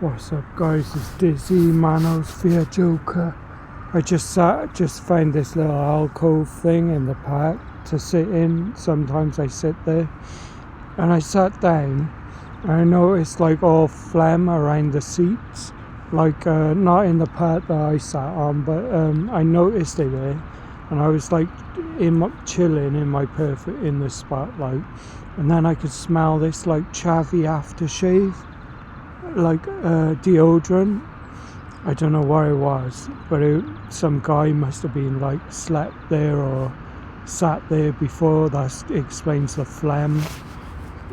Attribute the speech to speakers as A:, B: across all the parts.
A: What's up, guys? It's Dizzy, Manosphere Joker. I just found this little alcove thing in the park to sit in. Sometimes I sit there, and I sat down and I noticed like all phlegm around the seats, like not in the part that I sat on, but I noticed it there, and I was like chilling in the spotlight, and then I could smell this like chavvy aftershave, like deodorant. I don't know what it was, but some guy must have been like slept there or sat there before. That explains the phlegm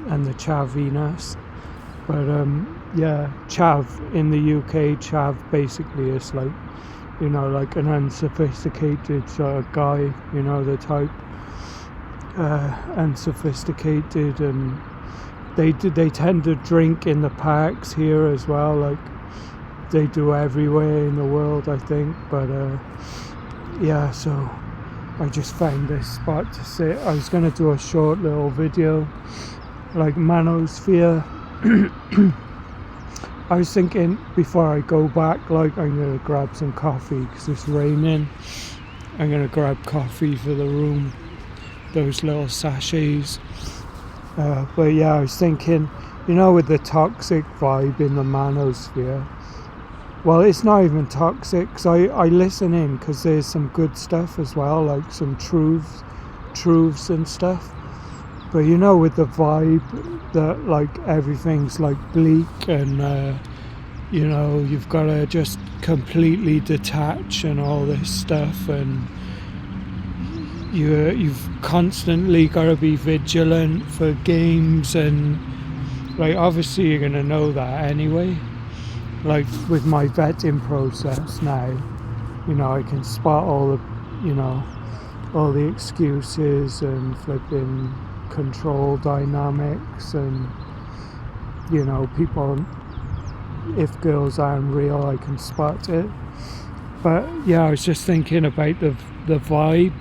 A: and the chaviness. But yeah, chav in the UK, chav basically is like, you know, like an unsophisticated sort of guy, you know, the type unsophisticated, and they tend to drink in the parks here as well, like they do everywhere in the world, I think. But yeah, so I just found this spot to sit. I was going to do a short little video like Manosphere. I was thinking before I go back, like I'm going to grab some coffee because it's raining. I'm going to grab coffee for the room, those little sachets. But yeah, I was thinking, you know, with the toxic vibe in the Manosphere, well, it's not even toxic, because I listen in because there's some good stuff as well, like some truths and stuff. But you know, with the vibe that like everything's like bleak, and you know, you've got to just completely detach and all this stuff, and you've constantly got to be vigilant for games, and like obviously you're gonna know that anyway. Like with my vetting process now, you know, I can spot all the, you know, all the excuses and flipping control dynamics, and you know, people, if girls aren't real, I can spot it. But yeah, I was just thinking about the vibe,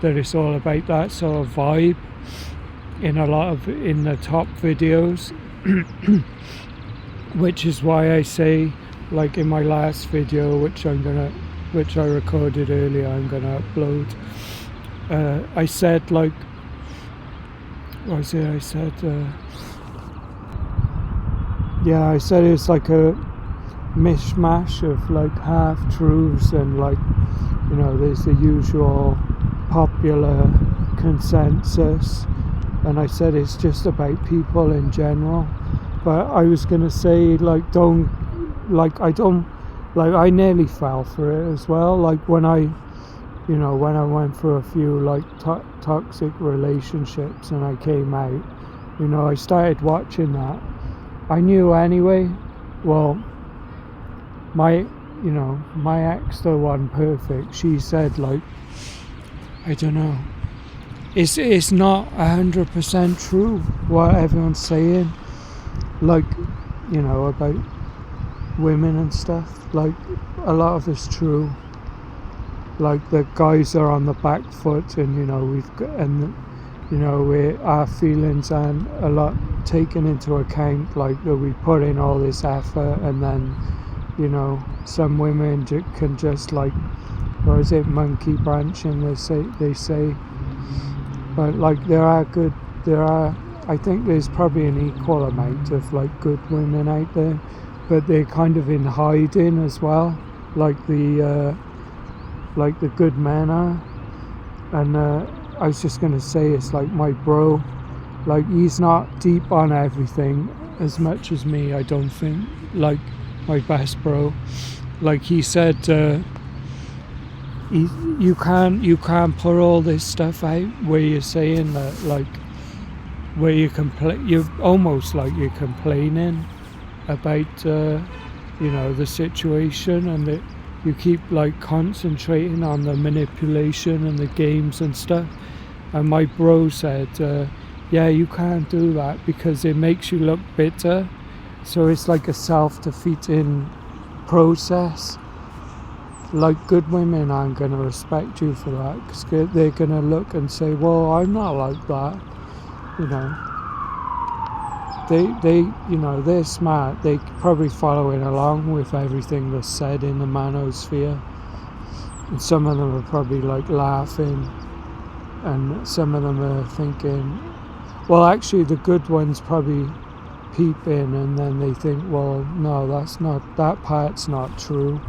A: that it's all about that sort of vibe in the top videos. Which is why I say, like in my last video, which I recorded earlier, I'm gonna upload. I said like, what was it? I said, yeah, I said it's like a mishmash of like half truths, and like, you know, there's the usual popular consensus, and I said it's just about people in general. But I was gonna say, like, I nearly fell for it as well. Like when I went for a few like toxic relationships and I came out, you know, I started watching that. I knew anyway. Well, my ex, the one perfect, she said, like, I don't know, it's not 100% true what everyone's saying, like, you know, about women and stuff. Like a lot of it's true. Like the guys are on the back foot, and you know, our feelings aren't a lot taken into account. Like that we put in all this effort, and then, you know, some women can just like, what is it, monkey branching, they say. But like I think there's probably an equal amount of like good women out there, but they're kind of in hiding as well, like the good men are. And I was just gonna say, it's like my bro, like he's not deep on everything as much as me, I don't think. Like my best bro, like he said, you can't put all this stuff out where you're saying that, like, where you're almost like you're complaining about you know, the situation, and that you keep like concentrating on the manipulation and the games and stuff. And my bro said, yeah, you can't do that because it makes you look bitter, so it's like a self-defeating process. Like good women aren't going to respect you for that, because they're going to look and say, well, I'm not like that, you know. they you know, they're smart. They probably following along with everything that's said in the manosphere, and some of them are probably like laughing, and some of them are thinking, well, actually the good ones probably peep in, and then they think, well, no, that part's not true.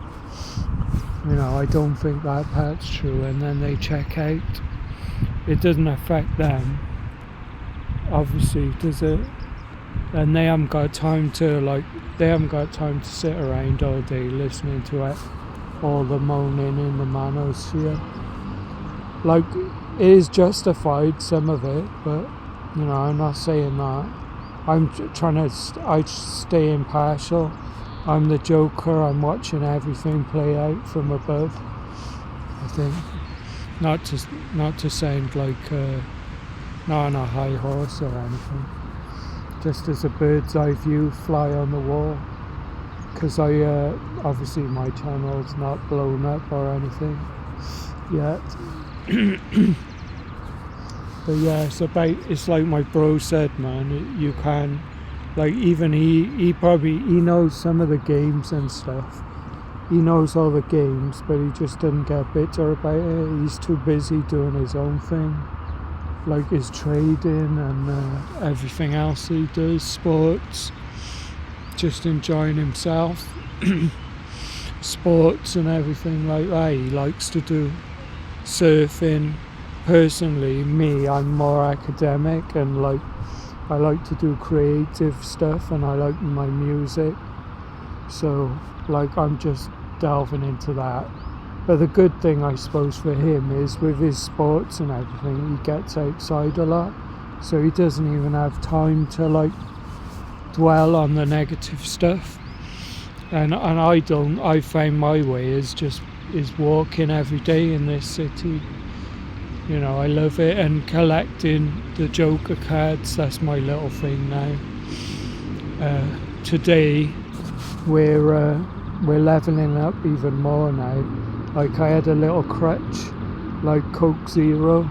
A: You know, I don't think that part's true, and then they check out. It doesn't affect them, obviously, does it? And they haven't got time to sit around all day listening to it, all the moaning in the manosphere. Like, it is justified, some of it, but you know, I'm not saying that. I stay impartial. I'm the Joker. I'm watching everything play out from above, I think. Not to sound like not on a high horse or anything. Just as a bird's eye view, fly on the wall. Because obviously my channel's not blown up or anything yet. But yeah, it's like my bro said, man, you can, like, even he knows some of the games and stuff. He knows all the games, but he just doesn't get bitter about it. He's too busy doing his own thing, like his trading and everything else he does, sports, just enjoying himself, sports and everything like that. He likes to do surfing. Personally, me, I'm more academic, and like I like to do creative stuff, and I like my music, so like I'm just delving into that. But the good thing, I suppose, for him is with his sports and everything, he gets outside a lot, so he doesn't even have time to like dwell on the negative stuff, and I don't. I find my way is walking every day in this city. You know, I love it, and collecting the Joker cards, that's my little thing now. Today we're leveling up even more now. Like, I had a little crutch, like Coke Zero,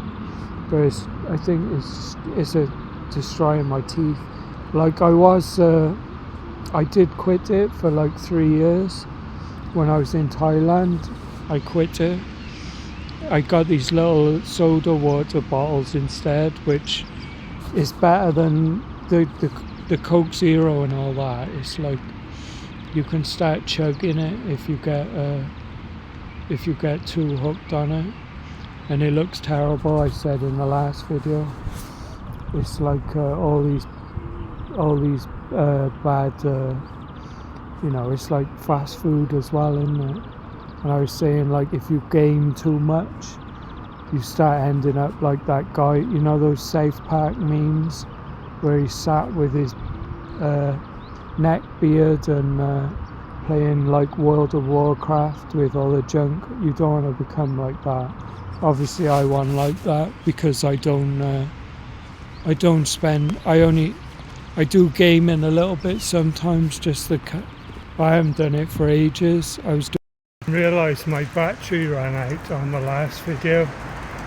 A: but I think it's destroying my teeth. Like, I did quit it for like 3 years. When I was in Thailand, I quit it. I got these little soda water bottles instead, which is better than the Coke Zero and all that. It's like you can start chugging it if you get too hooked on it, and it looks terrible. I said in the last video, it's like all these bad, you know, it's like fast food as well, isn't it? And I was saying, like, if you game too much, you start ending up like that guy, you know, those South Park memes where he sat with his neck beard and playing like World of Warcraft with all the junk. You don't want to become like that. Obviously I want like that, because I do gaming a little bit sometimes, I haven't done it for ages. I realised my battery ran out on the last video.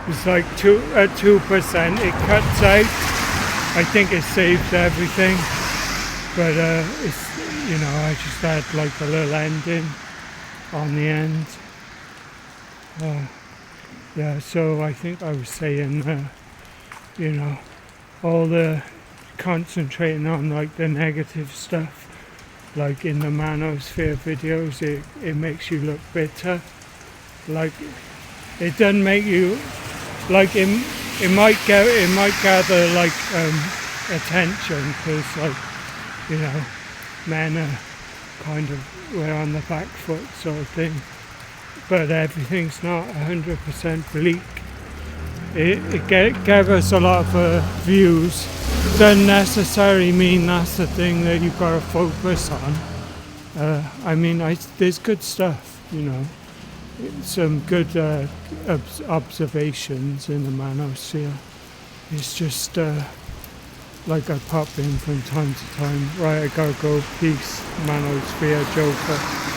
A: It's like 2%, it cuts out. I think it saves everything, but it's, you know, I just had like a little ending on the end. Yeah, so I think I was saying, you know, all the concentrating on like the negative stuff, like in the manosphere videos, it makes you look bitter. Like, it doesn't make you, like, it might gather like attention, because, like, you know, men are kind of, we're on the back foot sort of thing, but everything's not 100% bleak. It gave us a lot of views. Doesn't necessarily mean that's the thing that you've got to focus on. I mean, there's good stuff, you know, some good observations in the manosphere. It's just like I pop in from time to time. Right, I gotta go. Peace, manosphere, Joker.